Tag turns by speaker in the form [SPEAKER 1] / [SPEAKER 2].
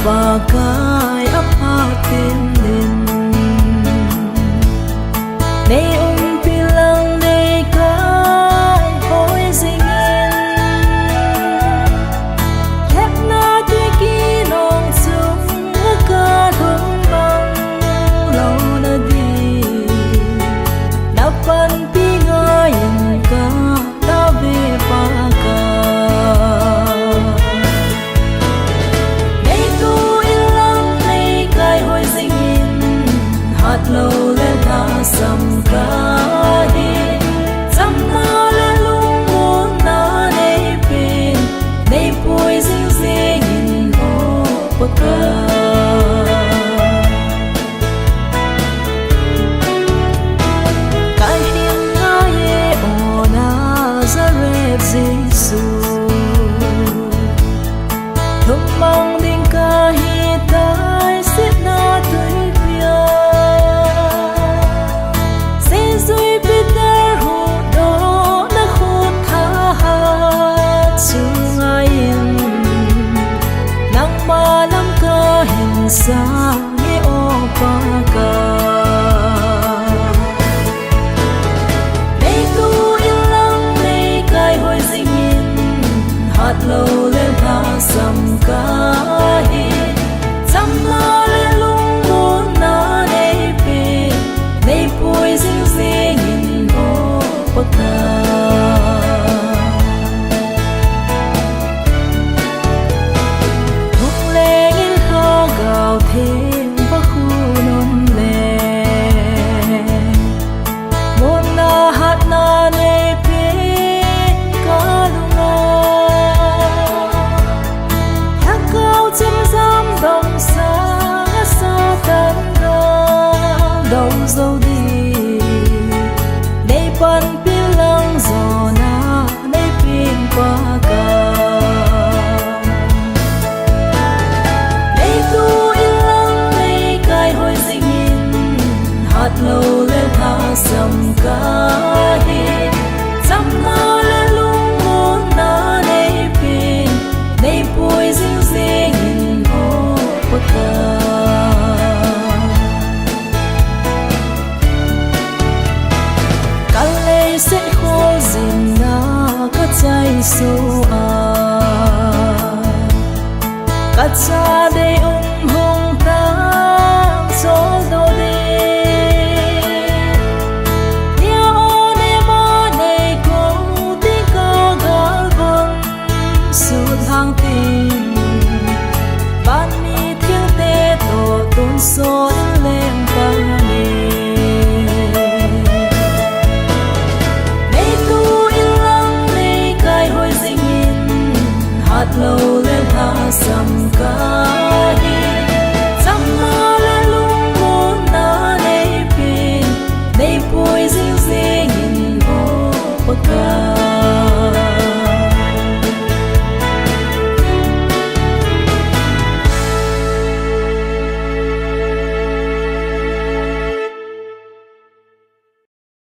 [SPEAKER 1] và cái ấp hạ tiền lên đây pi lăng đây cái hối dinh yên thép na tuy kỳ nong chung ca thung băng lâu na đi dapat pi ngayon ka tabi pa ka lâu lên ta sầm ca đi dăm na lên lung muốn na đây pin đây bụi dinh dinh nhìn ô bờ ca cái hiên na ye ô na za rep Giêsu thum mong đinh ca hi tai sit na tuổi sa nghe ô pa ca đây tu yên lặng đây cái hồi dinh yên hạt lâu lên tha sầm ca hi dăm na lên lung muốn na đây pe đây bụi dinh dinh nhìn ô pa ca thêm và khu non lệ một na hát na nê pe ca lunga hát cao chân giam đồng xa xa tan đâu dâu đi đây pan pin lăng gió na đây pin qua ca lâu lên tha sầm ca hi dăm na lên lung muốn na đây pin đây bụi dinh dinh nhìn ô bờ ca cả lệ sẽ khô dìm na cả trái số à cả cha đây